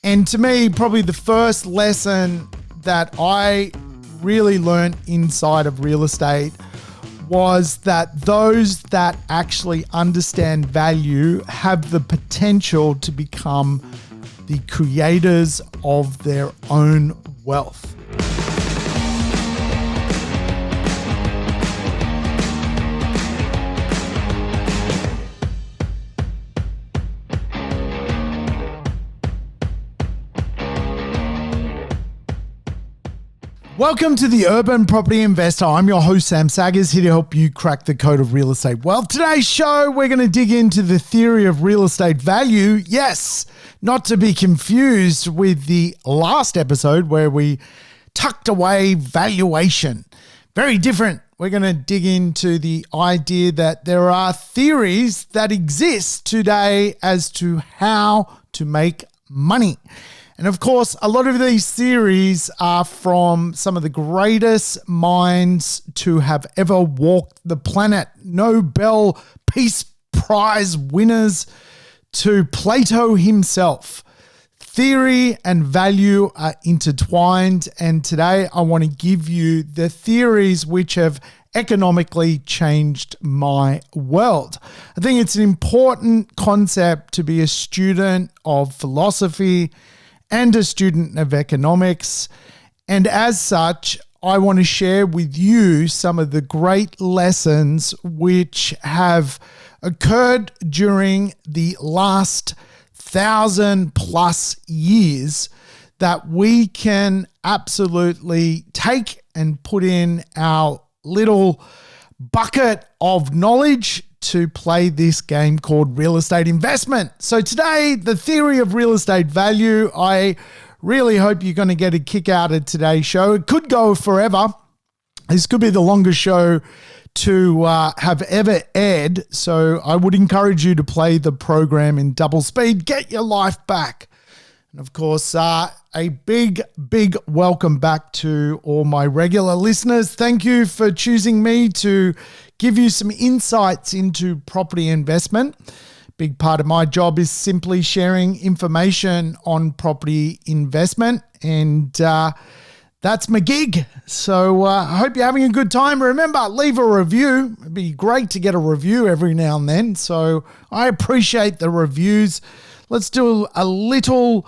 And to me, probably the first lesson that I really learned inside of real estate was that those that actually understand value have the potential to become the creators of their own wealth. Welcome to the Urban Property Investor. I'm your host, Sam Saggers, here to help you crack the code of real estate. Well, today's show, we're going to dig into the theory of real estate value. Yes, not to be confused with the last episode where we tucked away valuation. Very different. We're going to dig into the idea that there are theories that exist today as to how to make money. And of course, a lot of these theories are from some of the greatest minds to have ever walked the planet. Nobel Peace Prize winners to Plato himself. Theory and value are intertwined, and today I want to give you the theories which have economically changed my world. I think it's an important concept to be a student of philosophy and a student of economics. And as such, I want to share with you some of the great lessons which have occurred during the last 1,000+ years that we can absolutely take and put in our little bucket of knowledge to play this game called real estate investment. So today, the theory of real estate value, I really hope you're going to get a kick out of today's show. It could go forever. This could be the longest show to have ever aired. So I would encourage you to play the program in double speed. Get your life back. And of course, a big welcome back to all my regular listeners. Thank you for choosing me to give you some insights into property investment. Big part of my job is simply sharing information on property investment, and that's my gig. So I hope you're having a good time. Remember, leave a review. It'd be great to get a review every now and then. So I appreciate the reviews. Let's do a little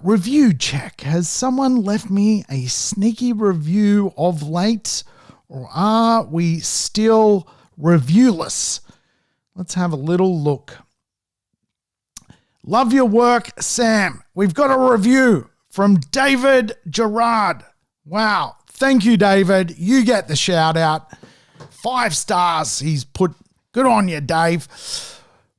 review check. Has someone left me a sneaky review of late, or are we still reviewless? Let's have a little look. Love your work, Sam. We've got a review from David Gerard. Wow. Thank you, David. You get the shout out. 5 stars he's put. Good on you, Dave.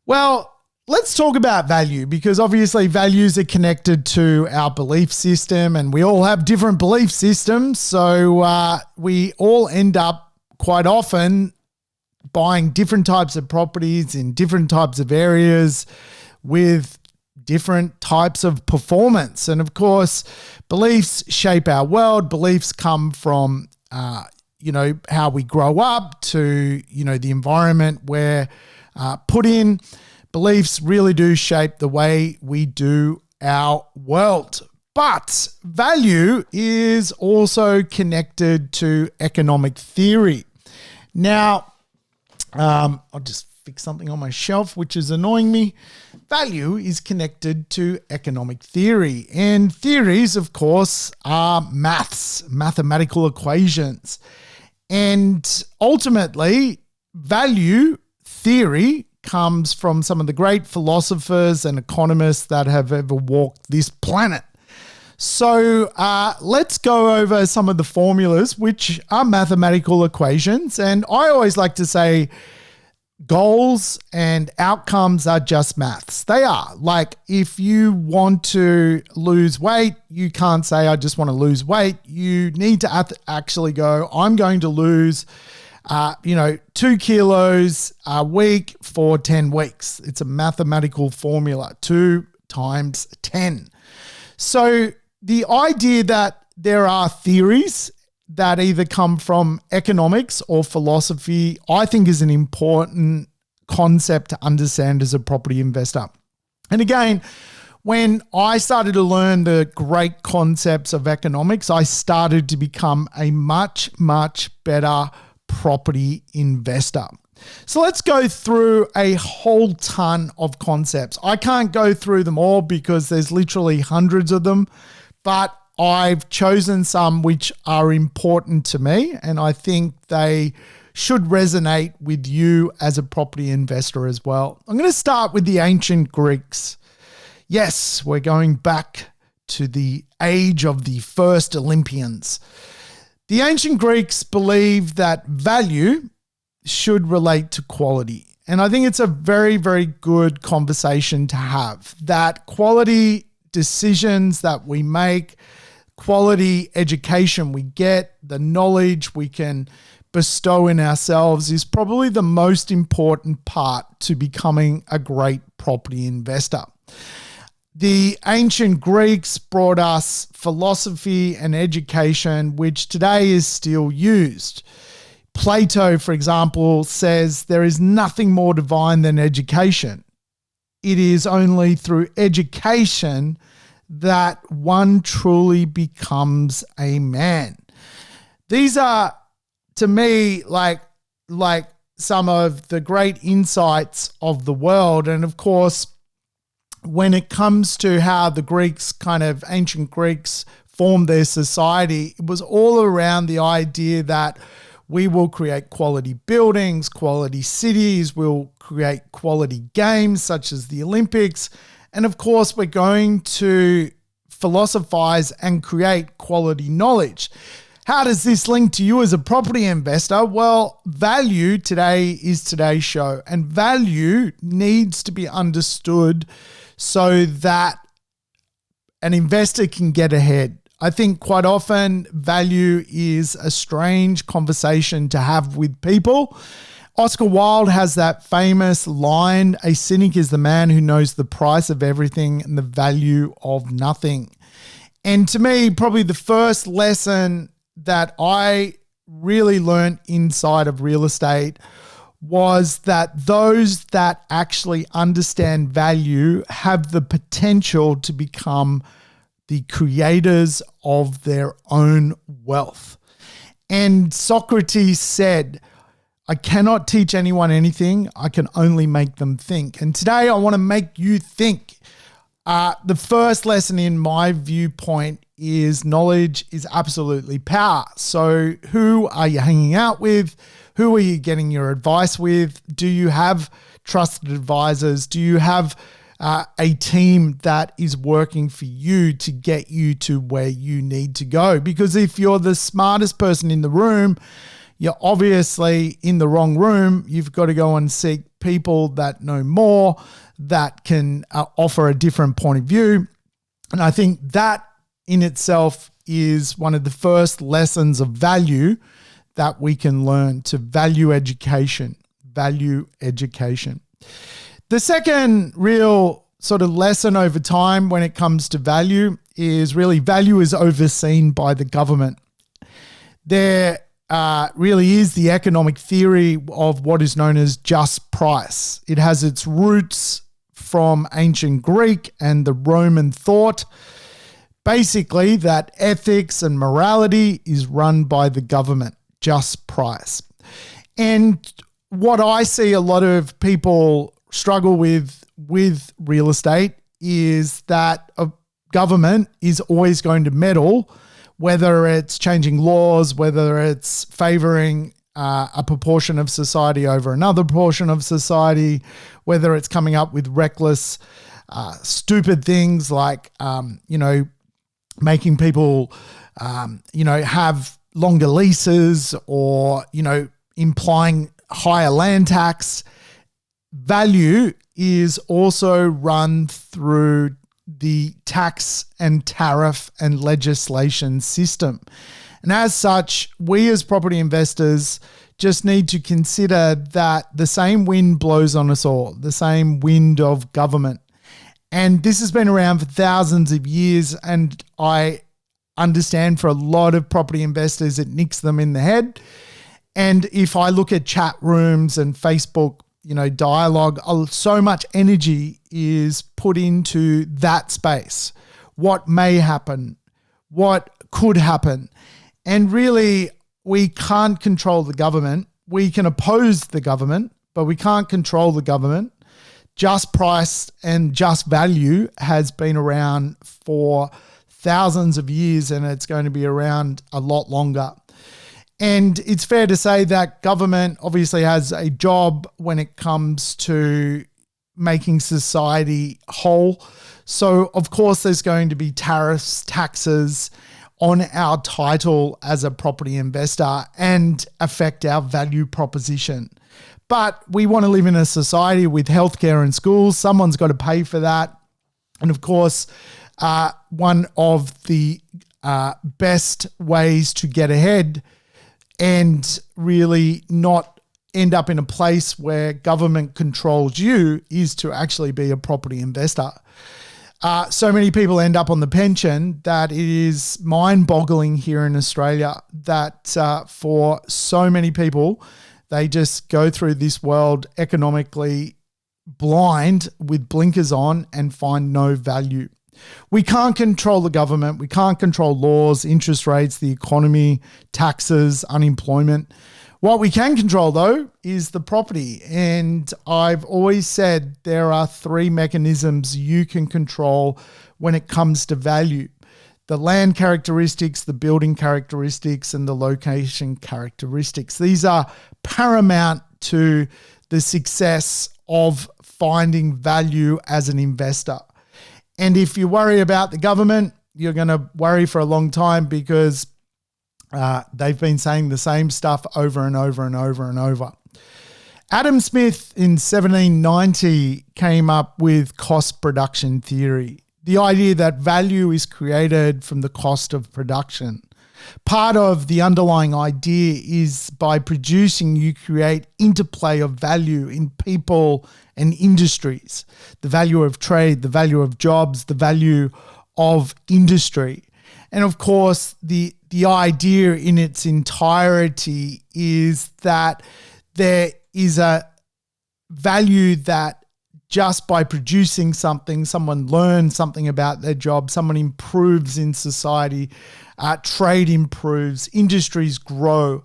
Well, let's talk about value, because obviously values are connected to our belief system, and we all have different belief systems. So we all end up quite often buying different types of properties in different types of areas with different types of performance. And of course, beliefs shape our world. Beliefs come from, how we grow up to, the environment we're put in. Beliefs really do shape the way we do our world. But value is also connected to economic theory. Now, I'll just fix something on my shelf, which is annoying me. Value is connected to economic theory. And theories, of course, are mathematical equations. And ultimately, value theory comes from some of the great philosophers and economists that have ever walked this planet. So let's go over some of the formulas, which are mathematical equations. And I always like to say goals and outcomes are just maths. They are. Like, if you want to lose weight, you can't say, I just want to lose weight. You need to actually go, I'm going to lose 2 kilos a week for 10 weeks. It's a mathematical formula, 2 times 10. So the idea that there are theories that either come from economics or philosophy, I think is an important concept to understand as a property investor. And again, When I started to learn the great concepts of economics, I started to become a much, much better property investor. So let's go through a whole ton of concepts. I can't go through them all because there's literally hundreds of them, but I've chosen some which are important to me, and I think they should resonate with you as a property investor as well. I'm going to start with the ancient Greeks. Yes, we're going back to the age of the first Olympians. The ancient Greeks believed that value should relate to quality. And I think it's a very, very good conversation to have. That quality decisions that we make, quality education we get, the knowledge we can bestow in ourselves is probably the most important part to becoming a great property investor. The ancient Greeks brought us philosophy and education, which today is still used. Plato, for example, says there is nothing more divine than education. It is only through education that one truly becomes a man. These are, to me, like some of the great insights of the world. And of course, when it comes to how the Greeks, ancient Greeks, formed their society, it was all around the idea that we will create quality buildings, quality cities, we'll create quality games such as the Olympics. And of course, we're going to philosophize and create quality knowledge. How does this link to you as a property investor? Well, value today is today's show, and value needs to be understood so that an investor can get ahead. I think quite often value is a strange conversation to have with people. Oscar Wilde has that famous line, "A cynic is the man who knows the price of everything and the value of nothing." And to me, probably the first lesson that I really learned inside of real estate was that those that actually understand value have the potential to become the creators of their own wealth. And Socrates said, "I cannot teach anyone anything. I can only make them think." And today I want to make you think. The first lesson in my viewpoint is knowledge is absolutely power. So who are you hanging out with? Who are you getting your advice with? Do you have trusted advisors? Do you have a team that is working for you to get you to where you need to go? Because if you're the smartest person in the room, you're obviously in the wrong room. You've got to go and seek people that know more, that can offer a different point of view. And I think that in itself is one of the first lessons of value that we can learn, to value education. The second real sort of lesson over time when it comes to value is really value is overseen by the government. There really is the economic theory of what is known as just price. It has its roots from ancient Greek and the Roman thought. Basically, that ethics and morality is run by the government, just price. And what I see a lot of people struggle with real estate is that a government is always going to meddle, whether it's changing laws, whether it's favoring a proportion of society over another portion of society, whether it's coming up with reckless, stupid things like, making people, have longer leases or, implying higher land tax. Value is also run through the tax and tariff and legislation system. And as such, we as property investors just need to consider that the same wind blows on us all, the same wind of government. And this has been around for thousands of years, and I understand for a lot of property investors, it nicks them in the head. And if I look at chat rooms and Facebook dialogue. So much energy is put into that space. What may happen, what could happen. And really, we can't control the government. We can oppose the government, but we can't control the government. Just price and just value has been around for thousands of years, and it's going to be around a lot longer. And it's fair to say that government obviously has a job when it comes to making society whole. So, of course, there's going to be tariffs, taxes on our title as a property investor and affect our value proposition. But we want to live in a society with healthcare and schools. Someone's got to pay for that. And of course, one of the best ways to get ahead and really not end up in a place where government controls you is to actually be a property investor. So many people end up on the pension that it is mind-boggling here in Australia that for so many people, they just go through this world economically blind with blinkers on and find no value. We can't control the government. We can't control laws, interest rates, the economy, taxes, unemployment. What we can control, though, is the property. And I've always said there are three mechanisms you can control when it comes to value: the land characteristics, the building characteristics, and the location characteristics. These are paramount to the success of finding value as an investor. And if you worry about the government, you're going to worry for a long time because they've been saying the same stuff over and over and over and over. Adam Smith in 1790 came up with cost production theory, the idea that value is created from the cost of production. Part of the underlying idea is by producing, you create interplay of value in people and industries, the value of trade, the value of jobs, the value of industry. And of course, the idea in its entirety is that there is a value that just by producing something, someone learns something about their job, someone improves in society, trade improves, industries grow.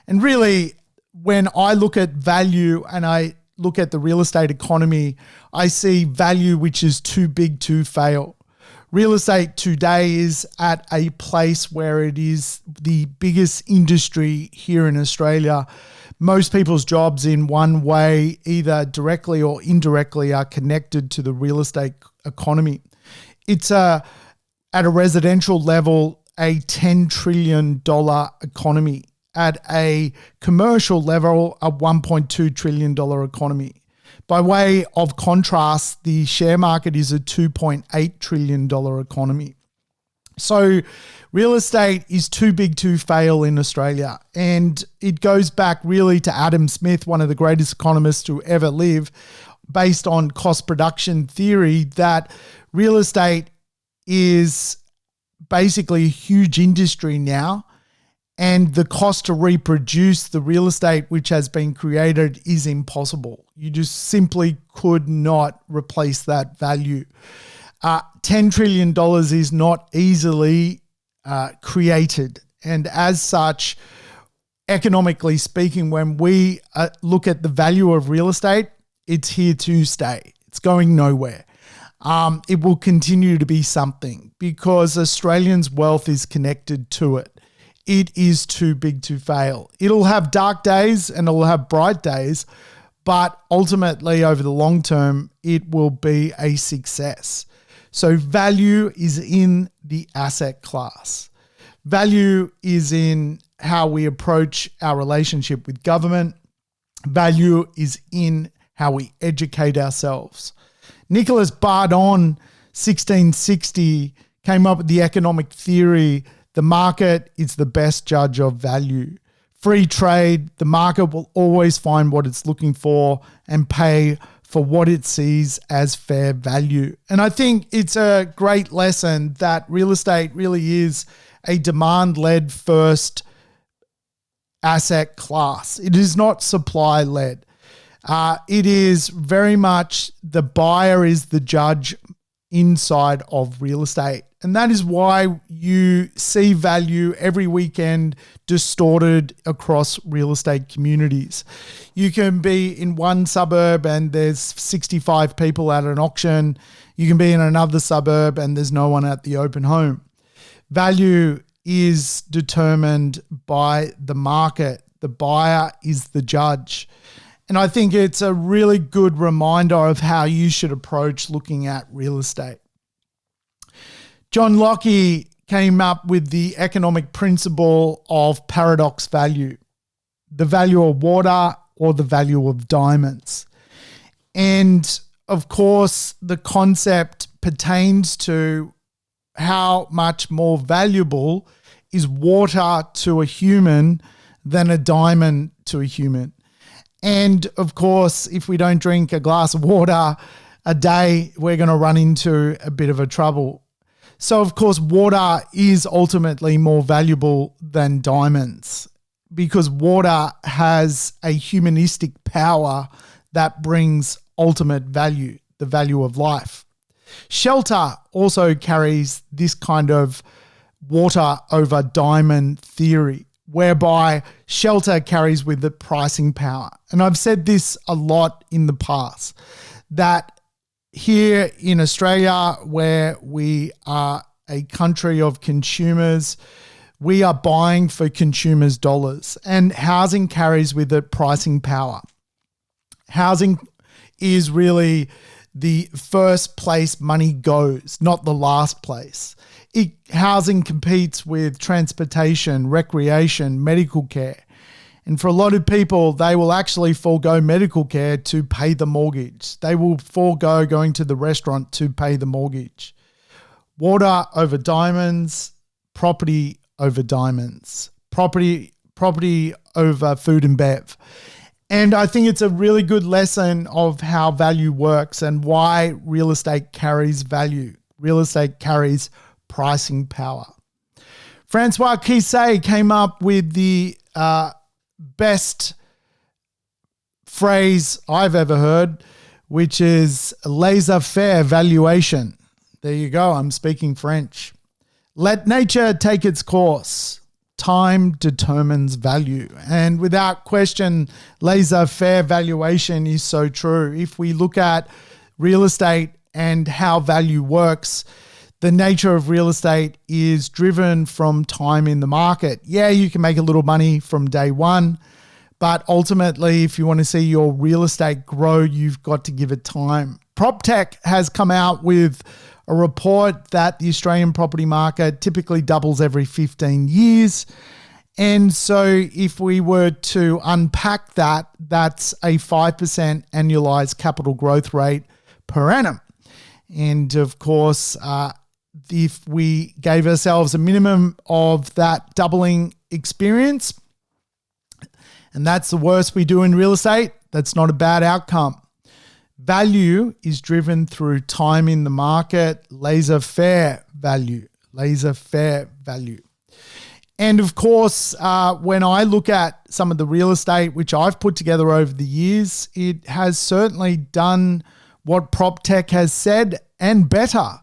And really, when I look at value and I look at the real estate economy, I see value which is too big to fail. Real estate today is at a place where it is the biggest industry here in Australia. Most people's jobs in one way, either directly or indirectly, are connected to the real estate economy. It's at a residential level, a $10 trillion economy. At a commercial level, a $1.2 trillion economy. By way of contrast, the share market is a $2.8 trillion economy. So real estate is too big to fail in Australia. And it goes back really to Adam Smith, one of the greatest economists to ever live, based on cost production theory, that real estate is basically a huge industry now. And the cost to reproduce the real estate which has been created is impossible. You just simply could not replace that value. $10 trillion is not easily created. And as such, economically speaking, when we look at the value of real estate, it's here to stay. It's going nowhere. It will continue to be something because Australians' wealth is connected to it. It is too big to fail. It'll have dark days and it'll have bright days, but ultimately over the long term, it will be a success. So value is in the asset class. Value is in how we approach our relationship with government. Value is in how we educate ourselves. Nicholas Bardon, 1660, came up with the economic theory: the market is the best judge of value. Free trade, the market will always find what it's looking for and pay for what it sees as fair value. And I think it's a great lesson that real estate really is a demand-led first asset class. It is not supply-led. It is very much the buyer is the judge inside of real estate. And that is why you see value every weekend distorted across real estate communities. You can be in one suburb and there's 65 people at an auction. You can be in another suburb and there's no one at the open home. Value is determined by the market. The buyer is the judge. And I think it's a really good reminder of how you should approach looking at real estate. John Locke came up with the economic principle of paradox value, the value of water or the value of diamonds. And of course, the concept pertains to how much more valuable is water to a human than a diamond to a human. And of course, if we don't drink a glass of water a day, we're going to run into a bit of a trouble. So of course, water is ultimately more valuable than diamonds because water has a humanistic power that brings ultimate value, the value of life. Shelter also carries this kind of water over diamond theory, whereby shelter carries with it pricing power. And I've said this a lot in the past, that here in Australia, where we are a country of consumers, we are buying for consumers' dollars, and housing carries with it pricing power. Housing is really the first place money goes, not the last place. Housing competes with transportation, recreation, medical care. And for a lot of people, they will actually forego medical care to pay the mortgage. They will forego going to the restaurant to pay the mortgage. Water over diamonds, property over diamonds, property over food and bev. And I think it's a really good lesson of how value works and why real estate carries value. Real estate carries pricing power. Francois Kissé came up with the best phrase I've ever heard, which is laissez-faire valuation. There you go. I'm speaking French. Let nature take its course. Time determines value. And without question, laissez-faire valuation is so true. If we look at real estate and how value works, the nature of real estate is driven from time in the market. Yeah, you can make a little money from day one, but ultimately, if you want to see your real estate grow, you've got to give it time. PropTech has come out with a report that the Australian property market typically doubles every 15 years. And so if we were to unpack that, that's a 5% annualized capital growth rate per annum. And of course, if we gave ourselves a minimum of that doubling experience, and that's the worst we do in real estate, that's not a bad outcome. Value is driven through time in the market, laissez-faire value, laissez-faire value. And of course, when I look at some of the real estate which I've put together over the years, it has certainly done what PropTech has said and better.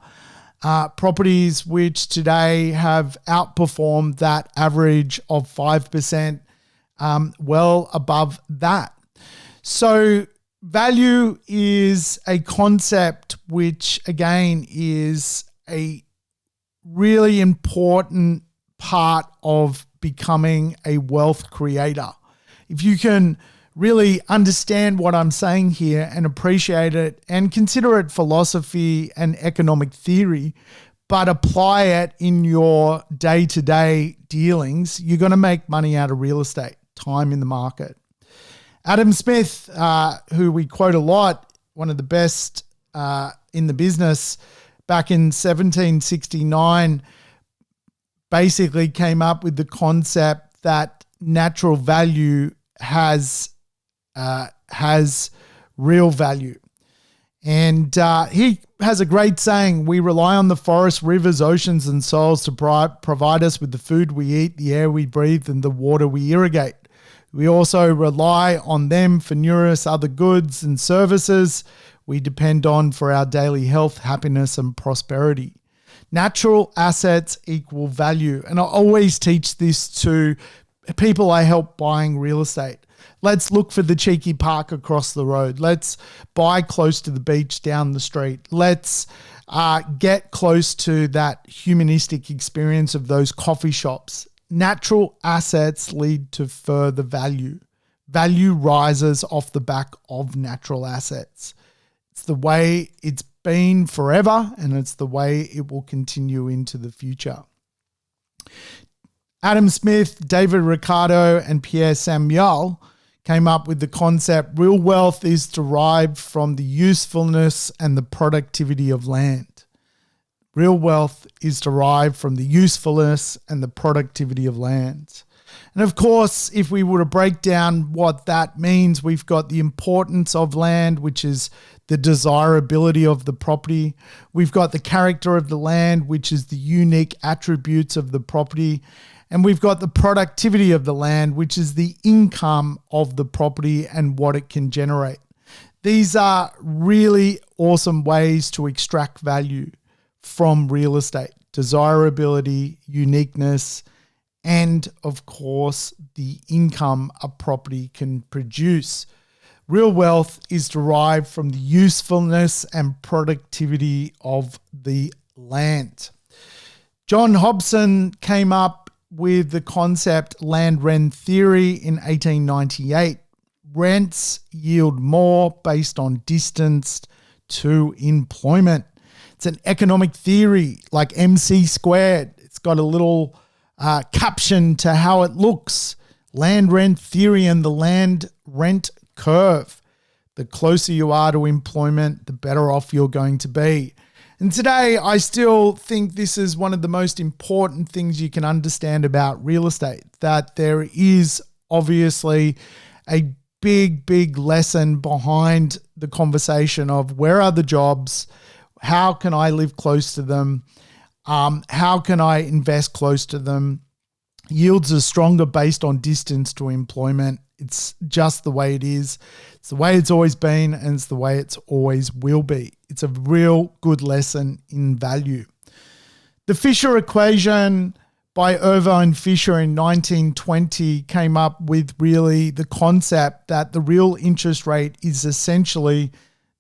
Properties which today have outperformed that average of 5%, well above that. So value is a concept which, again, is a really important part of becoming a wealth creator. If you can really understand what I'm saying here and appreciate it and consider it philosophy and economic theory, but apply it in your day-to-day dealings, you're going to make money out of real estate, time in the market. Adam Smith, who we quote a lot, one of the best in the business, back in 1769, basically came up with the concept that natural value has real value. And he has a great saying: we rely on the forests, rivers, oceans, and soils to provide us with the food we eat, the air we breathe, and the water we irrigate. We also rely on them for numerous other goods and services we depend on for our daily health, happiness, and prosperity. Natural assets equal value. And I always teach this to people I help buying real estate. Let's look for the cheeky park across the road. Let's buy close to the beach down the street. Let's get close to that humanistic experience of those coffee shops. Natural assets lead to further value. Value rises off the back of natural assets. It's the way it's been forever, and it's the way it will continue into the future. Adam Smith, David Ricardo, and Pierre Samuel came up with the concept: real wealth is derived from the usefulness and the productivity of land. Real wealth is derived from the usefulness and the productivity of land. And of course, if we were to break down what that means, we've got the importance of land, which is the desirability of the property. We've got the character of the land, which is the unique attributes of the property. And we've got the productivity of the land, which is the income of the property and what it can generate. These are really awesome ways to extract value from real estate: desirability, uniqueness, and of course, the income a property can produce. Real wealth is derived from the usefulness and productivity of the land. John Hobson came up with the concept land rent theory in 1898. Rents yield more based on distance to employment. It's an economic theory like MC squared. It's got a little caption to how it looks. Land rent theory and the land rent curve. The closer you are to employment, the better off you're going to be. And today, I still think this is one of the most important things you can understand about real estate, that there is obviously a big lesson behind the conversation of where are the jobs, how can I live close to them, how can I invest close to them. Yields are stronger based on distance to employment. It's just the way it is. It's the way it's always been, and it's the way it's always will be. It's a real good lesson in value. The Fisher equation by Irvine Fisher in 1920 came up with really the concept that the real interest rate is essentially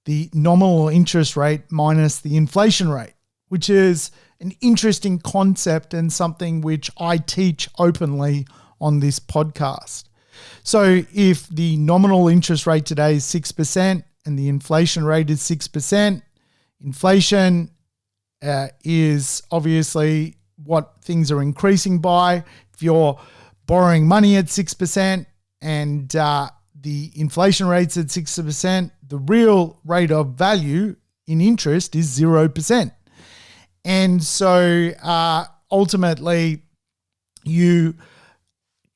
the nominal interest rate minus the inflation rate, which is an interesting concept and something which I teach openly on this podcast. So if the nominal interest rate today is 6% and the inflation rate is 6%, inflation is obviously what things are increasing by. If you're borrowing money at 6% and the inflation rate's at 6%, the real rate of value in interest is 0%. And so ultimately, you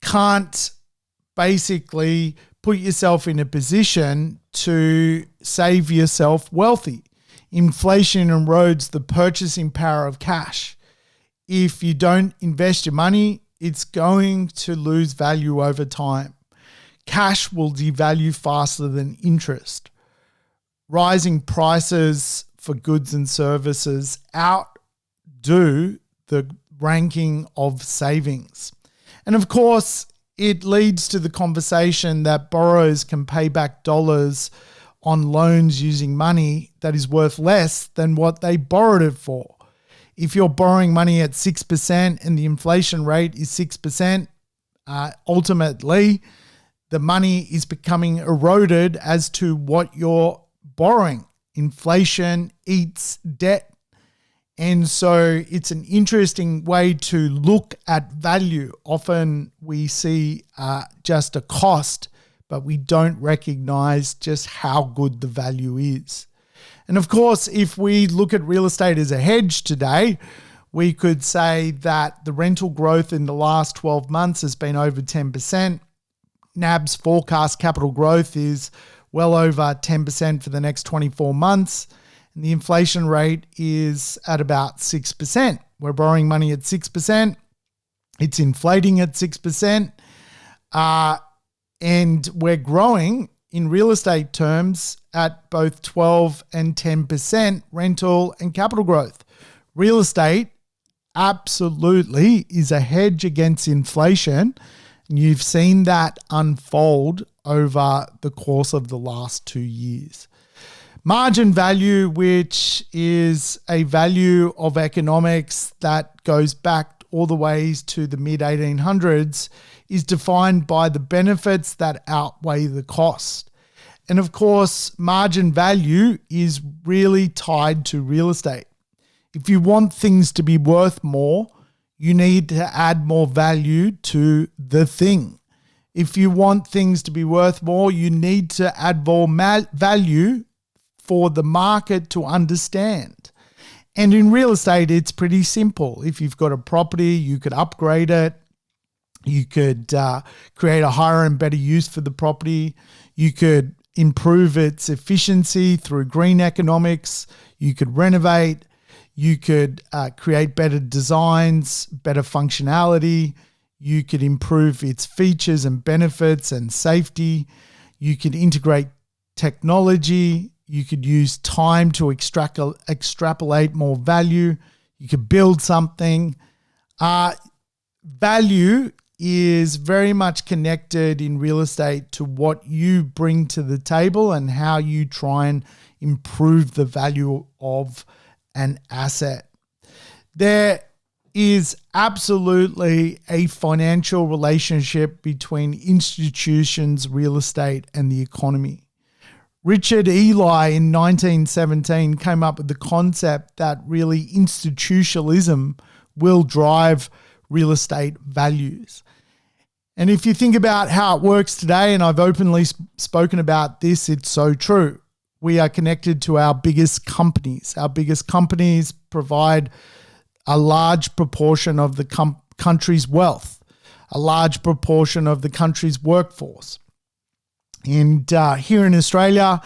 can't basically put yourself in a position to save yourself wealthy. Inflation erodes the purchasing power of cash. If you don't invest your money, it's going to lose value over time. Cash will devalue faster than interest. Rising prices for goods and services outdo the ranking of savings. And of course, it leads to the conversation that borrowers can pay back dollars on loans using money that is worth less than what they borrowed it for. If you're borrowing money at 6% and the inflation rate is 6%, ultimately the money is becoming eroded as to what you're borrowing. Inflation eats debt. And so it's an interesting way to look at value. Often we see just a cost, but we don't recognize just how good the value is. And of course, if we look at real estate as a hedge today, we could say that the rental growth in the last 12 months has been over 10%. NAB's forecast capital growth is well over 10% for the next 24 months. And the inflation rate is at about 6%. We're borrowing money at 6%. It's inflating at 6%. And we're growing in real estate terms at both 12 and 10% rental and capital growth. Real estate absolutely is a hedge against inflation. You've seen that unfold over the course of the last 2 years. Margin value, which is a value of economics that goes back all the ways to the mid-1800s, is defined by the benefits that outweigh the cost. And of course, margin value is really tied to real estate. If you want things to be worth more, you need to add more value to the thing. If you want things to be worth more, you need to add more value for the market to understand. And in real estate, it's pretty simple. If you've got a property, you could upgrade it. You could create a higher and better use for the property. You could improve its efficiency through green economics. You could renovate. You could create better designs, better functionality. You could improve its features and benefits and safety. You could integrate technology. You could use time to extrapolate more value. You could build something. Value is very much connected in real estate to what you bring to the table and how you try and improve the value of an asset. There is absolutely a financial relationship between institutions, real estate, and the economy. Richard Ely in 1917 came up with the concept that really institutionalism will drive real estate values. And if you think about how it works today, and I've openly spoken about this, it's so true. We are connected to our biggest companies. Our biggest companies provide a large proportion of the country's wealth, a large proportion of the country's workforce. And here in Australia,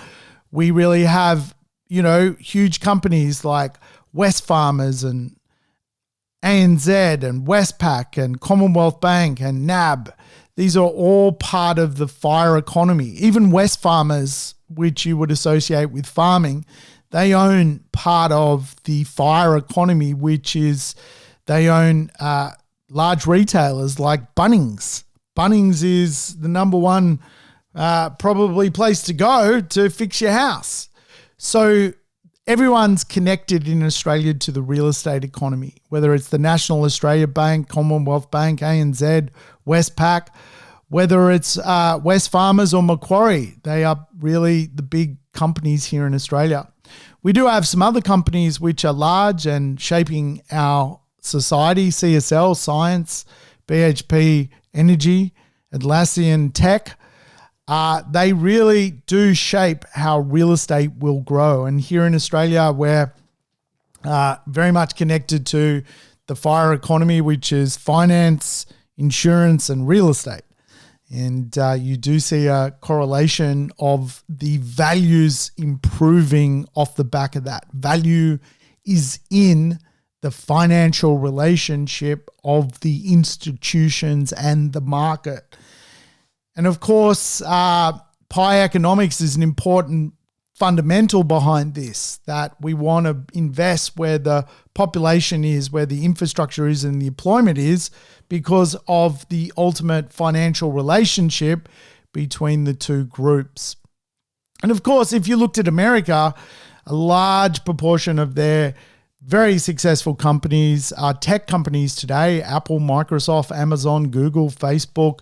we really have, huge companies like Wesfarmers and ANZ and Westpac and Commonwealth Bank and NAB. These are all part of the fire economy. Even Wesfarmers, which you would associate with farming, they own part of the fire economy, which is they own large retailers like Bunnings. Bunnings is the number one probably place to go to fix your house. So everyone's connected in Australia to the real estate economy, whether it's the National Australia Bank, Commonwealth Bank, ANZ, Westpac, whether it's Wesfarmers or Macquarie. They are really the big companies here in Australia. We do have some other companies which are large and shaping our society: CSL, Science, BHP Energy, Atlassian Tech. They really do shape how real estate will grow. And here in Australia, we're very much connected to the fire economy, which is finance, insurance, and real estate. And you do see a correlation of the values improving off the back of that. Value is in the financial relationship of the institutions and the market. And of course, pie economics is an important fundamental behind this, that we want to invest where the population is, where the infrastructure is and the employment is, because of the ultimate financial relationship between the two groups. And of course, if you looked at America, a large proportion of their very successful companies are tech companies today: Apple, Microsoft, Amazon, Google, Facebook.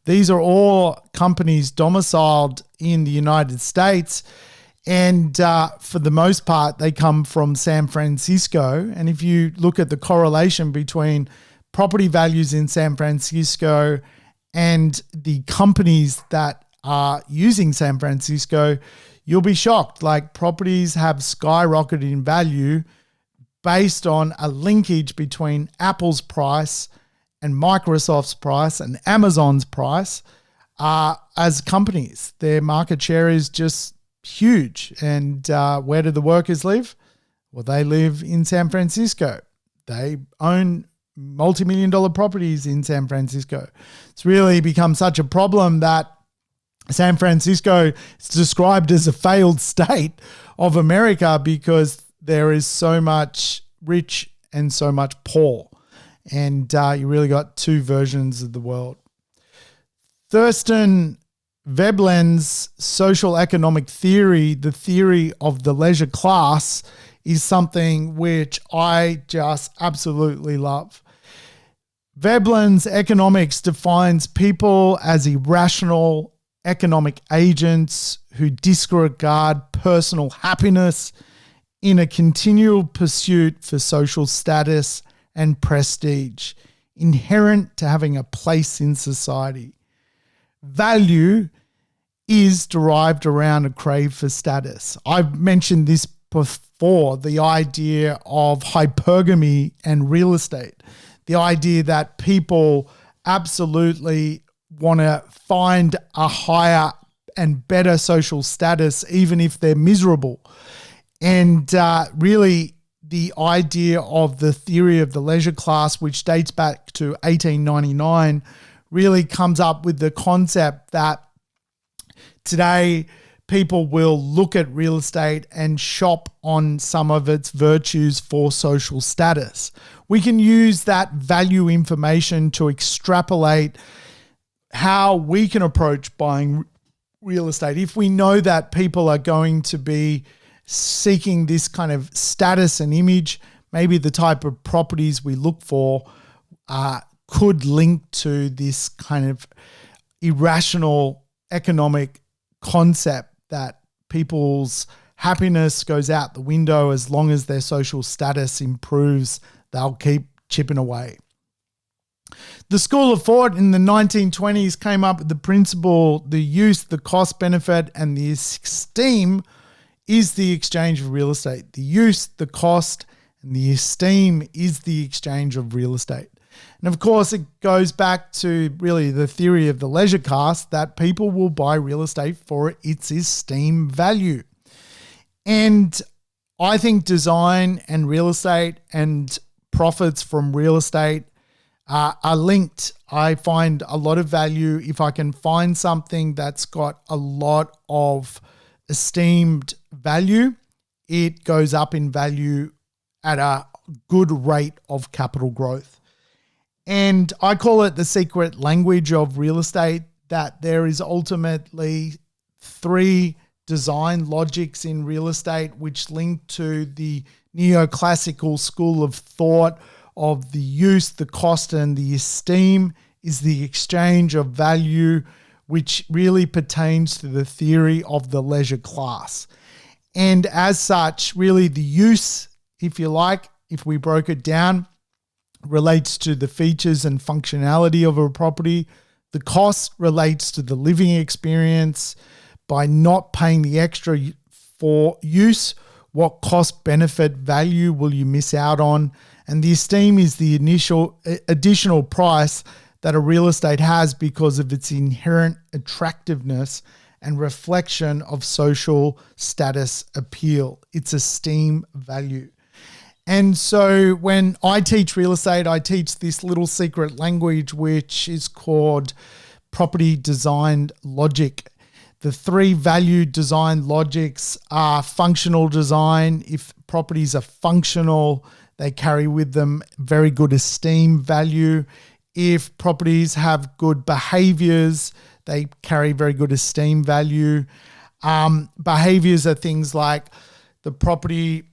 These are all companies domiciled in the United States. And for the most part, they come from San Francisco. And if you look at the correlation between property values in San Francisco and the companies that are using San Francisco, you'll be shocked. Like, properties have skyrocketed in value based on a linkage between Apple's price and Microsoft's price and Amazon's price as companies. Their market share is just huge. And where do the workers live? Well, they live in San Francisco. They own multi-million-dollar properties in San Francisco. It's really become such a problem that San Francisco is described as a failed state of America because there is so much rich and so much poor. And you really got two versions of the world. Thurston Veblen's social economic theory, the theory of the leisure class, is something which I just absolutely love. Veblen's economics defines people as irrational economic agents who disregard personal happiness in a continual pursuit for social status and prestige, inherent to having a place in society. Value is derived around a crave for status. I've mentioned this before, the idea of hypergamy and real estate, the idea that people absolutely want to find a higher and better social status even if they're miserable. And really the idea of the theory of the leisure class, which dates back to 1899, really comes up with the concept that today people will look at real estate and shop on some of its virtues for social status. We can use that value information to extrapolate how we can approach buying real estate. If we know that people are going to be seeking this kind of status and image, maybe the type of properties we look for could link to this kind of irrational economic concept that people's happiness goes out the window as long as their social status improves, they'll keep chipping away. The School of Thought in the 1920s came up with the principle, the use, the cost benefit, and the esteem is the exchange of real estate. The use, the cost, and the esteem is the exchange of real estate. And of course, it goes back to really the theory of the leisure class that people will buy real estate for its esteem value. And I think design and real estate and profits from real estate are linked. I find a lot of value if I can find something that's got a lot of esteemed value, it goes up in value at a good rate of capital growth. And I call it the secret language of real estate, that there is ultimately three design logics in real estate which link to the neoclassical school of thought of the use, the cost, and the esteem is the exchange of value, which really pertains to the theory of the leisure class. And as such, really the use, if you like, if we broke it down, relates to the features and functionality of a property. The cost relates to the living experience. By not paying the extra for use, what cost, benefit, value will you miss out on? And the esteem is the initial additional price that a real estate has because of its inherent attractiveness and reflection of social status appeal. It's esteem value. And so when I teach real estate, I teach this little secret language which is called property design logic. The three value design logics are functional design. If properties are functional, they carry with them very good esteem value. If properties have good behaviors, they carry very good esteem value. Behaviors are things like the property,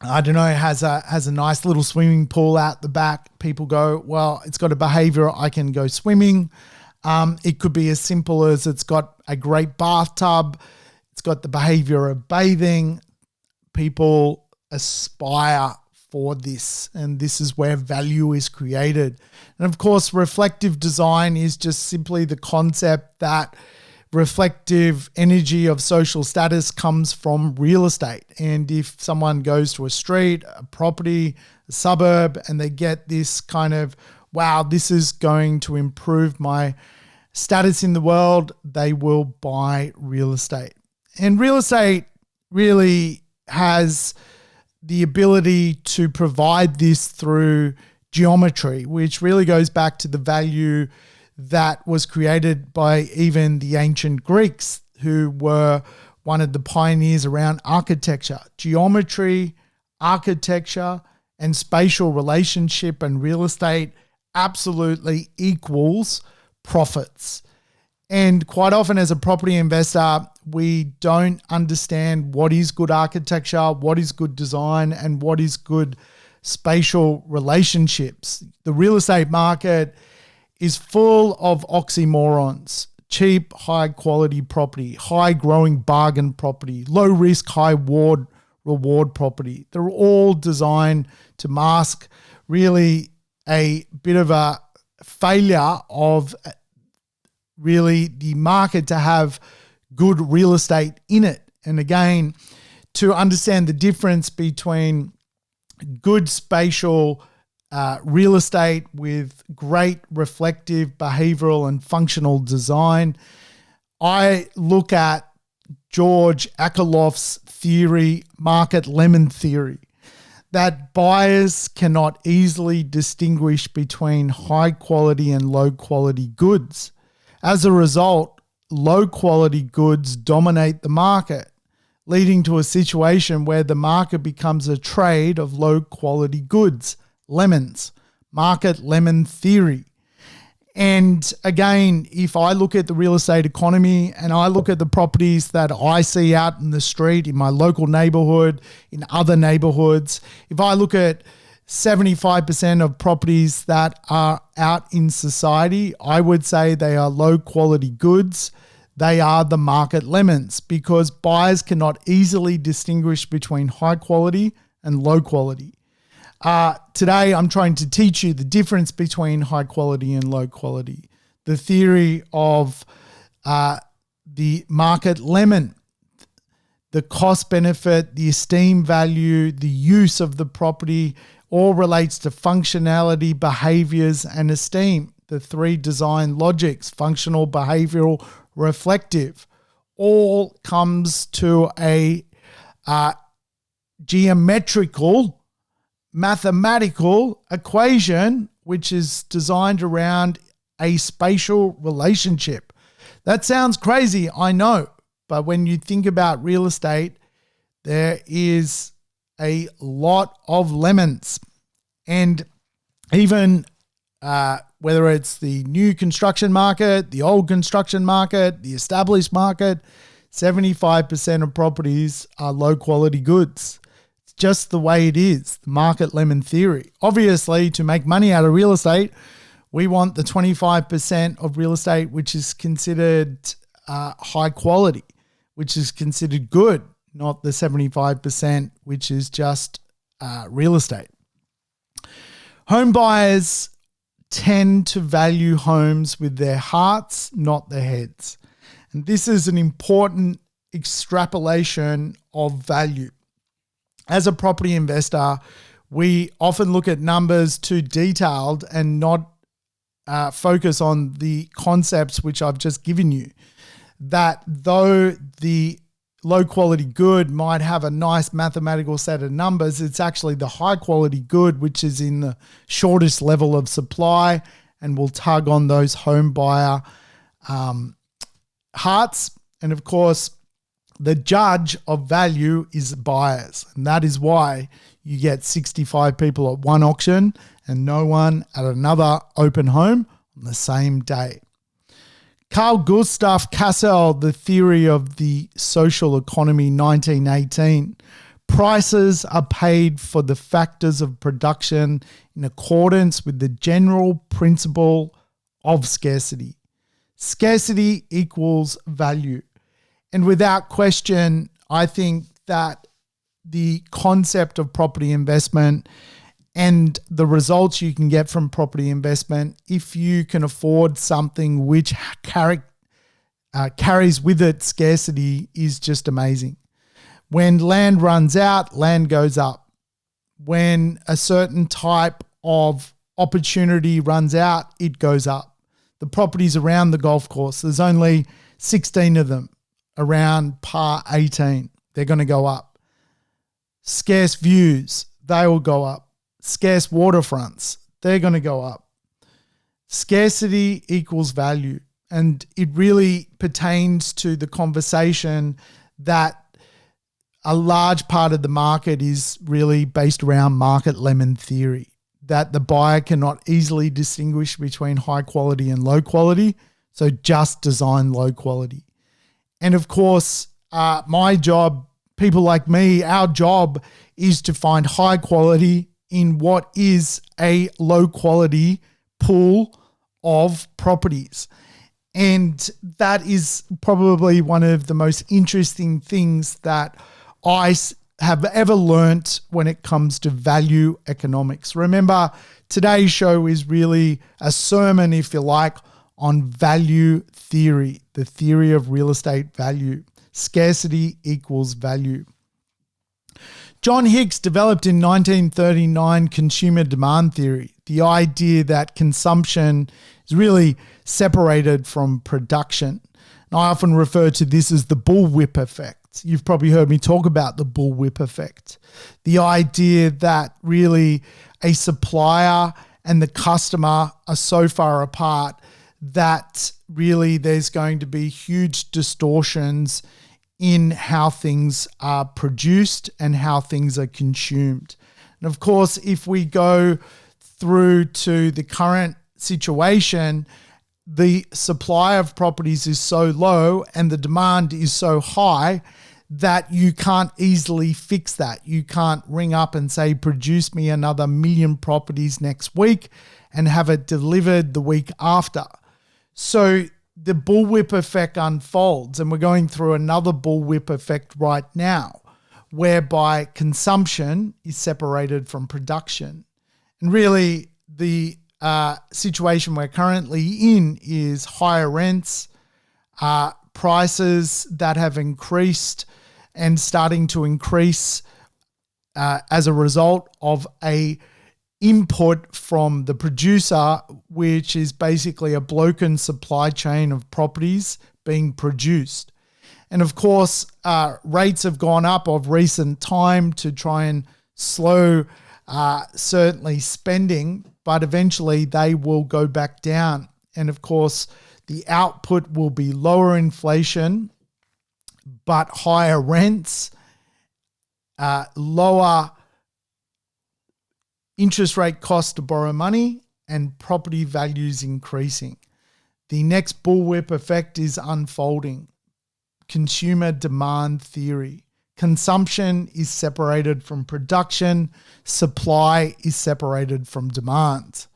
I don't know, has a nice little swimming pool out the back. People go, well, it's got a behavior, I can go swimming. It could be as simple as it's got a great bathtub. It's got the behavior of bathing. People aspire for this, and this is where value is created. And of course, reflective design is just simply the concept that reflective energy of social status comes from real estate. And if someone goes to a street, a property, a suburb, and they get this kind of, wow, this is going to improve my status in the world, they will buy real estate. And real estate really has the ability to provide this through geometry, which really goes back to the value that was created by even the ancient Greeks, who were one of the pioneers around architecture, geometry, architecture, and spatial relationship and real estate absolutely equals profits. And quite often as a property investor, we don't understand what is good architecture, what is good design, and what is good spatial relationships. The real estate market is full of oxymorons: cheap, high quality property, high growing bargain property, low risk, high reward property. They're all designed to mask really a bit of a failure of really the market to have good real estate in it. And again, to understand the difference between good spatial real estate with great reflective, behavioral, and functional design, I look at George Akerlof's theory, market lemon theory, that buyers cannot easily distinguish between high quality and low quality goods. As a result, low quality goods dominate the market, leading to a situation where the market becomes a trade of low quality goods, lemons, market lemon theory. And again, if I look at the real estate economy and I look at the properties that I see out in the street, in my local neighborhood, in other neighborhoods, if I look at 75% of properties that are out in society, I would say they are low quality goods. They are the market lemons, because buyers cannot easily distinguish between high quality and low quality. Today, I'm trying to teach you the difference between high quality and low quality, the theory of the market lemon, the cost benefit, the esteemed value, the use of the property, all relates to functionality, behaviors, and esteem. The three design logics: functional, behavioral, reflective, all comes to a geometrical, mathematical equation which is designed around a spatial relationship. That sounds crazy, I know, but when you think about real estate, there is a lot of lemons. And even whether it's the new construction market, the old construction market, the established market, 75% of properties are low quality goods. It's just the way it is, the market lemon theory. Obviously, to make money out of real estate, we want the 25% of real estate which is considered high quality, which is considered good, not the 75% which is just real estate. Home buyers tend to value homes with their hearts, not their heads. And this is an important extrapolation of value. As a property investor, we often look at numbers too detailed and not focus on the concepts which I've just given you. That though the low quality good might have a nice mathematical set of numbers, it's actually the high quality good which is in the shortest level of supply and will tug on those home buyer hearts. And of course, the judge of value is buyers. And that is why you get 65 people at one auction and no one at another open home on the same day. Carl Gustav Cassel, The Theory of the Social Economy, 1918. Prices are paid for the factors of production in accordance with the general principle of scarcity. Scarcity equals value. And without question, I think that the concept of property investment and the results you can get from property investment, if you can afford something which carries with it scarcity, is just amazing. When land runs out, land goes up. When a certain type of opportunity runs out, it goes up. The properties around the golf course, there's only 16 of them around par 18. They're going to go up. Scarce views, they will go up. Scarce waterfronts, they're going to go up. Scarcity equals value. And it really pertains to the conversation that a large part of the market is really based around market lemon theory, that the buyer cannot easily distinguish between high quality and low quality, so just design low quality. And of course, my job, people like me, our job is to find high quality in what is a low quality pool of properties. And that is probably one of the most interesting things that I have ever learnt when it comes to value economics. Remember, today's show is really a sermon, if you like, on value theory, the theory of real estate value. Scarcity equals value. John Hicks developed in 1939 consumer demand theory, the idea that consumption is really separated from production. And I often refer to this as the bullwhip effect. You've probably heard me talk about the bullwhip effect. The idea that really a supplier and the customer are so far apart that really there's going to be huge distortions in how things are produced and how things are consumed. And of course, if we go through to the current situation, the supply of properties is so low and the demand is so high that you can't easily fix that. You can't ring up and say, produce me another 1 million properties next week and have it delivered the week after. So the bullwhip effect unfolds, and we're going through another bullwhip effect right now, whereby consumption is separated from production. And really, the situation we're currently in is higher rents, prices that have increased and starting to increase as a result of a input from the producer, which is basically a broken supply chain of properties being produced. And of course, rates have gone up of recent time to try and slow certainly spending, but eventually they will go back down. And of course, the output will be lower inflation, but higher rents, lower interest rate cost to borrow money, and property values increasing. The next bullwhip effect is unfolding. Consumer demand theory. Consumption is separated from production. Supply is separated from demand.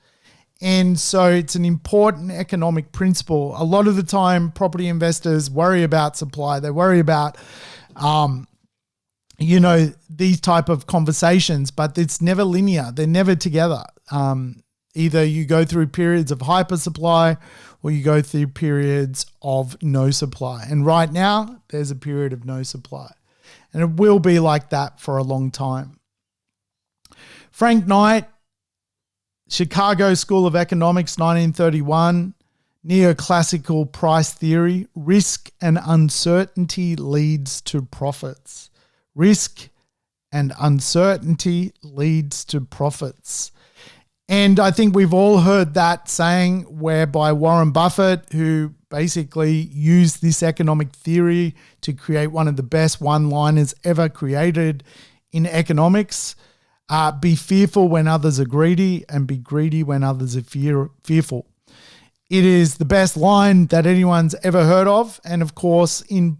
And so it's an important economic principle. A lot of the time, property investors worry about supply. They worry about these type of conversations, but it's never linear. They're never together. Either you go through periods of hyper supply or you go through periods of no supply. And right now, there's a period of no supply. And it will be like that for a long time. Frank Knight, Chicago School of Economics, 1931, neoclassical price theory, risk and uncertainty leads to profits. Risk and uncertainty leads to profits. And I think we've all heard that saying, whereby Warren Buffett, who basically used this economic theory to create one of the best one-liners ever created in economics, be fearful when others are greedy and be greedy when others are fearful. It is the best line that anyone's ever heard of. And of course, in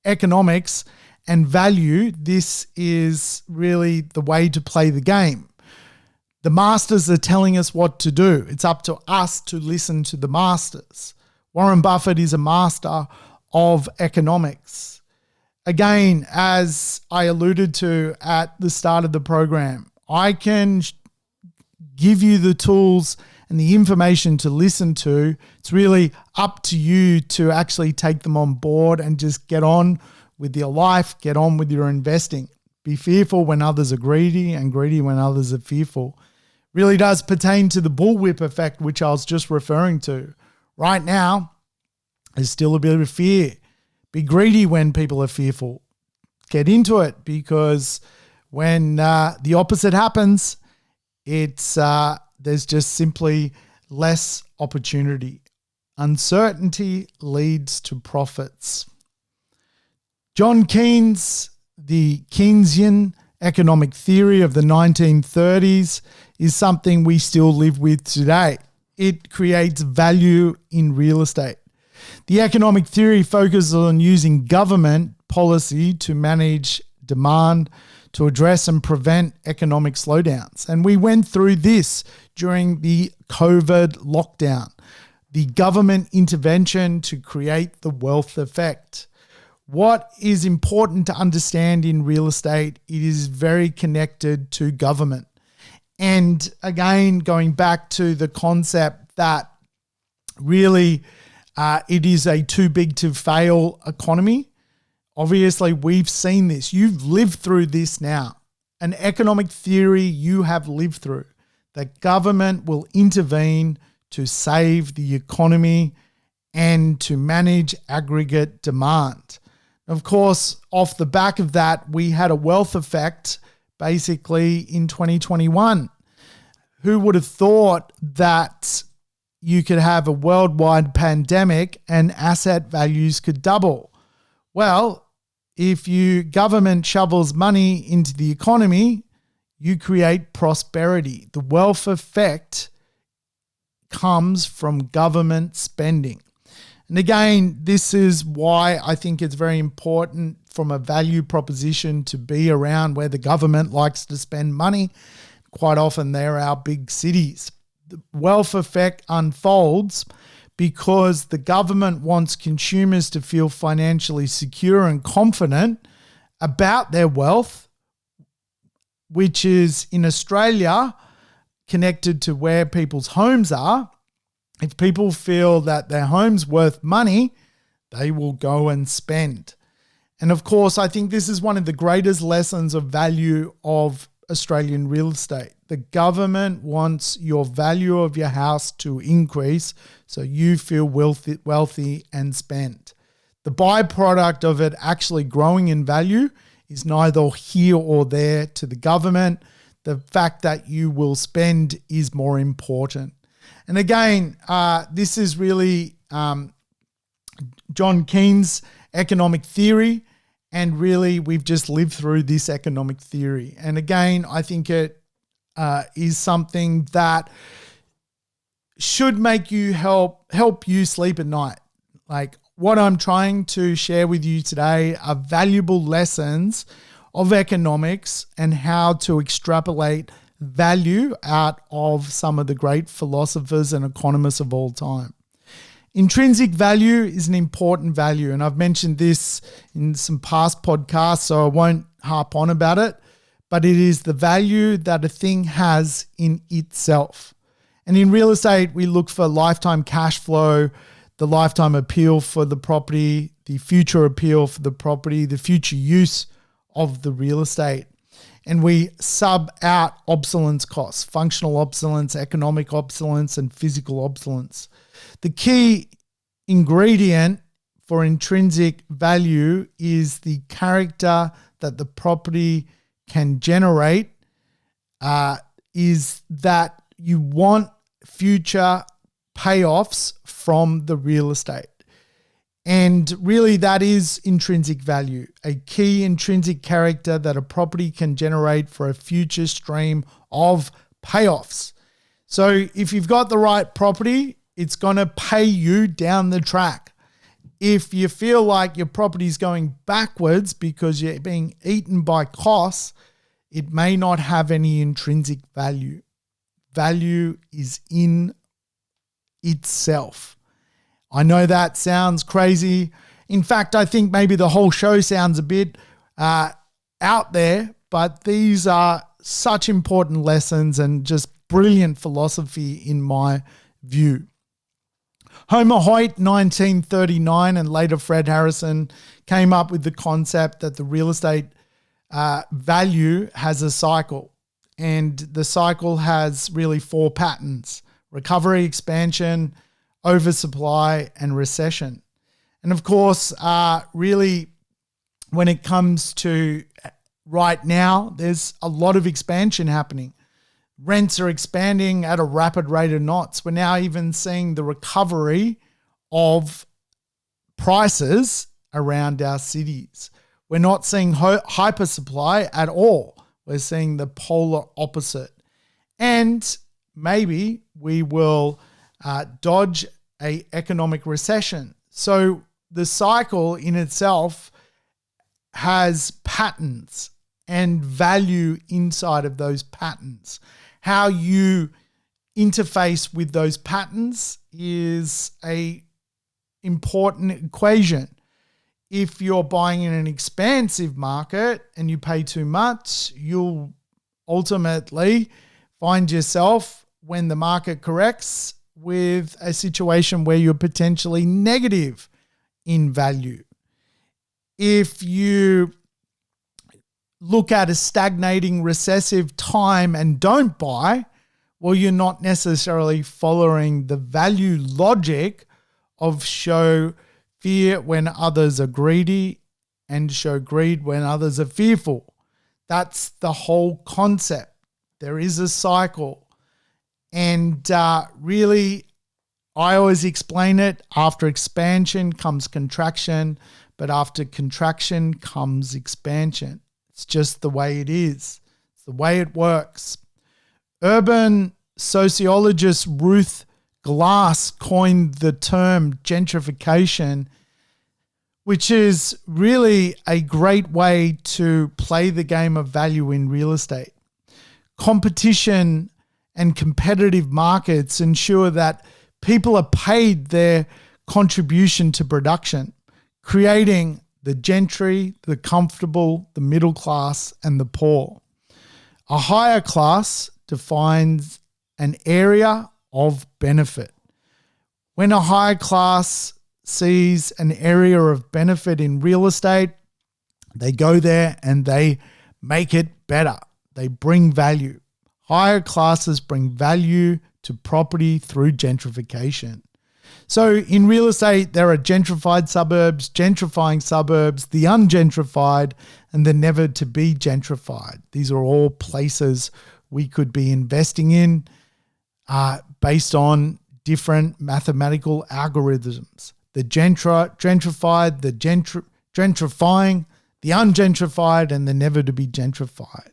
economics and value, this is really the way to play the game. The masters are telling us what to do. It's up to us to listen to the masters. Warren Buffett is a master of economics. Again, as I alluded to at the start of the program, I can give you the tools and the information to listen to. It's really up to you to actually take them on board and just get on with your life, get on with your investing. Be fearful when others are greedy and greedy when others are fearful. Really does pertain to the bullwhip effect, which I was just referring to. Right now, there's still a bit of fear. Be greedy when people are fearful. Get into it, because when the opposite happens, it's there's just simply less opportunity. Uncertainty leads to profits. John Keynes, the Keynesian economic theory of the 1930s, is something we still live with today. It creates value in real estate. The economic theory focuses on using government policy to manage demand to address and prevent economic slowdowns. And we went through this during the COVID lockdown, the government intervention to create the wealth effect. What is important to understand in real estate, it is very connected to government. And again, going back to the concept that really it is a too big to fail economy. Obviously, we've seen this. You've lived through this now. An economic theory you have lived through. The government will intervene to save the economy and to manage aggregate demand. Of course, off the back of that, we had a wealth effect basically in 2021. Who would have thought that you could have a worldwide pandemic and asset values could double? Well, if government shovels money into the economy, you create prosperity. The wealth effect comes from government spending. And again, this is why I think it's very important from a value proposition to be around where the government likes to spend money. Quite often they're our big cities. The wealth effect unfolds because the government wants consumers to feel financially secure and confident about their wealth, which is in Australia connected to where people's homes are. If people feel that their home's worth money, they will go and spend. And of course, I think this is one of the greatest lessons of value of Australian real estate. The government wants your value of your house to increase so you feel wealthy and spend. The byproduct of it actually growing in value is neither here or there to the government. The fact that you will spend is more important. And again, this is really John Keynes' economic theory. And really, we've just lived through this economic theory. And again, I think it is something that should make you help you sleep at night. Like what I'm trying to share with you today are valuable lessons of economics and how to extrapolate value out of some of the great philosophers and economists of all time. Intrinsic value is an important value, and I've mentioned this in some past podcasts, so I won't harp on about it, but it is the value that a thing has in itself. And in real estate, we look for lifetime cash flow, the lifetime appeal for the property, the future appeal for the property, the future use of the real estate. And we sub out obsolescence costs, functional obsolescence, economic obsolescence, and physical obsolescence. The key ingredient for intrinsic value is the character that the property can generate, is that you want future payoffs from the real estate. And really that is intrinsic value, a key intrinsic character that a property can generate for a future stream of payoffs. So if you've got the right property, it's going to pay you down the track. If you feel like your property is going backwards because you're being eaten by costs, it may not have any intrinsic value. Value is in itself. I know that sounds crazy. In fact, I think maybe the whole show sounds a bit out there, but these are such important lessons and just brilliant philosophy in my view. Homer Hoyt, 1939, and later Fred Harrison came up with the concept that the real estate value has a cycle. And the cycle has really four patterns: recovery, expansion, oversupply, and recession. And of course, really, when it comes to right now, there's a lot of expansion happening. Rents are expanding at a rapid rate of knots. We're now even seeing the recovery of prices around our cities. We're not seeing hypersupply at all. We're seeing the polar opposite. And maybe we will dodge an economic recession. So the cycle in itself has patterns and value inside of those patterns. How you interface with those patterns is an important equation. If you're buying in an expansive market and you pay too much, you'll ultimately find yourself, when the market corrects, with a situation where you're potentially negative in value. If you look at a stagnating recessive time and don't buy, well, you're not necessarily following the value logic of show fear when others are greedy and show greed when others are fearful. That's the whole concept. There is a cycle. And really, I always explain it, after expansion comes contraction, but after contraction comes expansion. It's just the way it is. It's the way it works. Urban sociologist Ruth Glass coined the term gentrification, which is really a great way to play the game of value in real estate. Competition and competitive markets ensure that people are paid their contribution to production, creating the gentry, the comfortable, the middle class, and the poor. A higher class defines an area of benefit. When a higher class sees an area of benefit in real estate, they go there and they make it better. They bring value. Higher classes bring value to property through gentrification. So in real estate, there are gentrified suburbs, gentrifying suburbs, the ungentrified, and the never to be gentrified. These are all places we could be investing in based on different mathematical algorithms. The gentrified, the gentrifying, the ungentrified, and the never to be gentrified.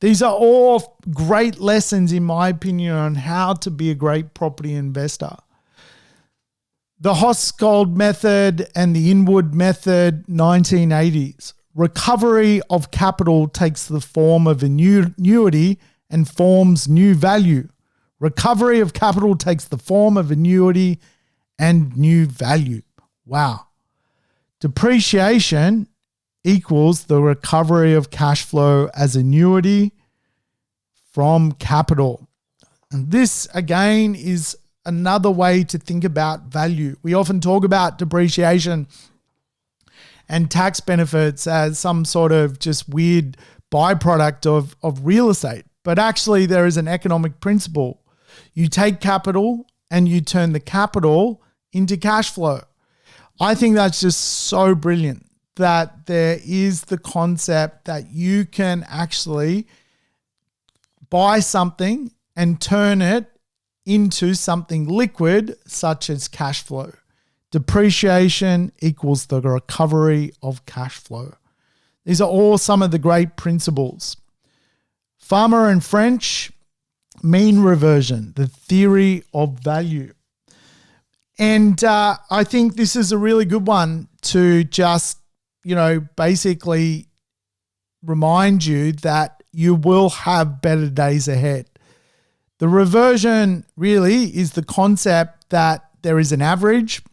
These are all great lessons, in my opinion, on how to be a great property investor. The Hosgold method and the Inwood method, 1980s. Recovery of capital takes the form of annuity and forms new value. Recovery of capital takes the form of annuity and new value. Wow. Depreciation equals the recovery of cash flow as annuity from capital. And this, again, is another way to think about value. We often talk about depreciation and tax benefits as some sort of just weird byproduct of real estate. But actually, there is an economic principle. You take capital and you turn the capital into cash flow. I think that's just so brilliant, that there is the concept that you can actually buy something and turn it into something liquid, such as cash flow. Depreciation equals the recovery of cash flow. These are all some of the great principles. Farmer and French, mean reversion, the theory of value. And I think this is a really good one to just, basically remind you that you will have better days ahead. The reversion really is the concept that there is an average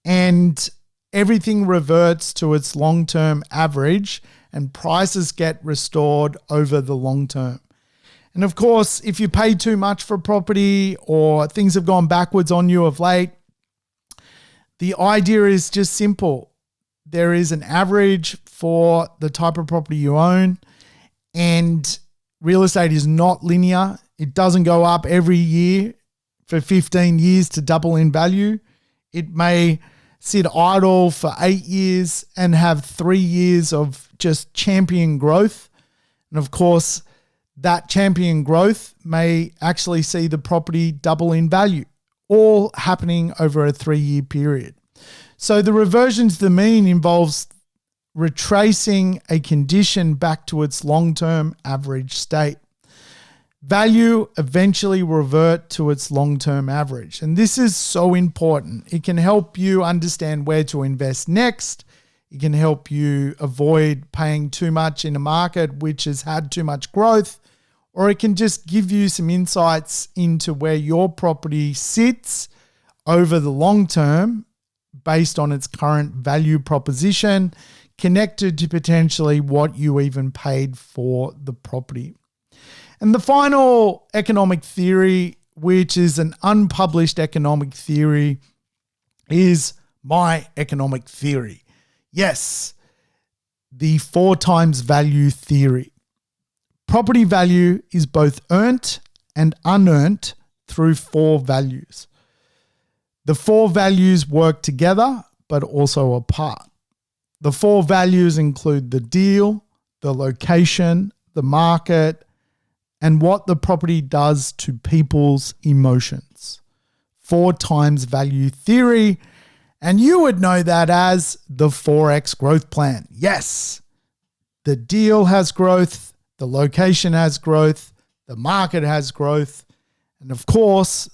and everything reverts to its long-term average and prices get restored over the long term. And of course, if you pay too much for property or things have gone backwards on you of late, the idea is just simple. There is an average for the type of property you own, and real estate is not linear. It doesn't go up every year for 15 years to double in value. It may sit idle for 8 years and have 3 years of just champion growth. And of course, that champion growth may actually see the property double in value, all happening over a 3-year period. So the reversion to the mean involves retracing a condition back to its long-term average state. Value eventually revert to its long-term average. And this is so important. It can help you understand where to invest next. It can help you avoid paying too much in a market which has had too much growth, or it can just give you some insights into where your property sits over the long term based on its current value proposition, connected to potentially what you even paid for the property. And the final economic theory, which is an unpublished economic theory, is my economic theory. Yes, the 4 times value theory. Property value is both earned and unearned through 4 values. The 4 values work together, but also apart. The 4 values include the deal, the location, the market, and what the property does to people's emotions. 4 times value theory, and you would know that as the Forex growth plan. Yes, the deal has growth, the location has growth, the market has growth, and of course,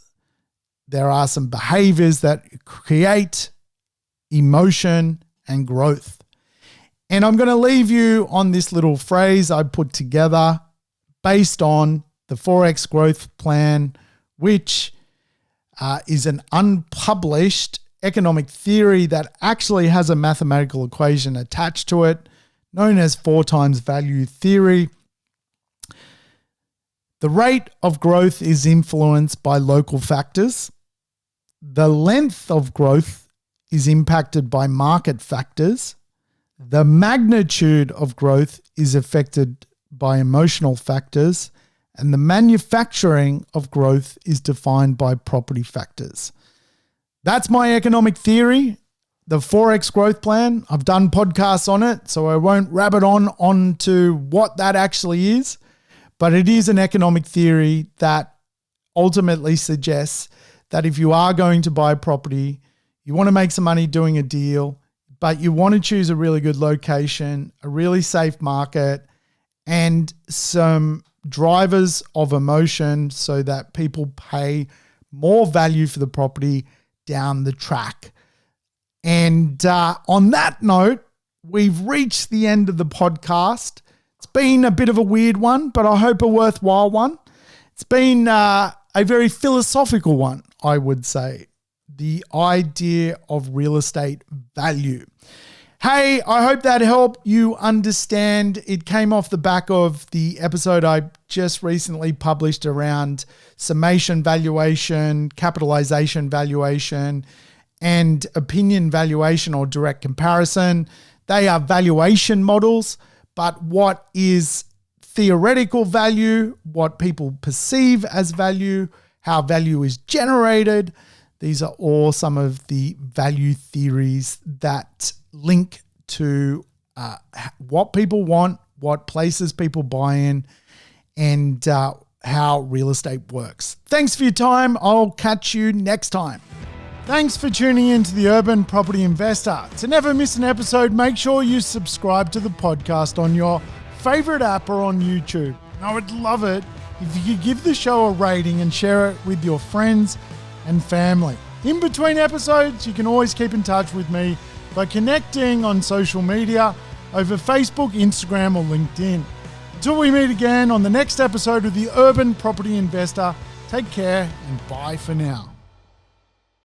there are some behaviors that create emotion and growth. And I'm going to leave you on this little phrase I put together based on the Forex growth plan, which is an unpublished economic theory that actually has a mathematical equation attached to it, known as 4 times value theory. The rate of growth is influenced by local factors. The length of growth is impacted by market factors. The magnitude of growth is affected by emotional factors, and the manufacturing of growth is defined by property factors. That's my economic theory, the Forex growth plan. I've done podcasts on it, so I won't rabbit on to what that actually is, but it is an economic theory that ultimately suggests that if you are going to buy property, you want to make some money doing a deal, but you want to choose a really good location, a really safe market, and some drivers of emotion so that people pay more value for the property down the track. And on that note, we've reached the end of the podcast. It's been a bit of a weird one, but I hope a worthwhile one. It's been a very philosophical one, I would say. The idea of real estate value. Hey, I hope that helped you understand. It came off the back of the episode I just recently published around summation valuation, capitalization valuation, and opinion valuation or direct comparison. They are valuation models, but what is theoretical value, what people perceive as value, how value is generated, these are all some of the value theories that link to what people want, what places people buy in, and how real estate works. Thanks for your time. I'll catch you next time. Thanks for tuning in to the Urban Property Investor. To never miss an episode, make sure you subscribe to the podcast on your favorite app or on YouTube. I would love it if you could give the show a rating and share it with your friends and family. In between episodes, you can always keep in touch with me by connecting on social media over Facebook, Instagram, or LinkedIn. Until we meet again on the next episode of the Urban Property Investor, take care and bye for now.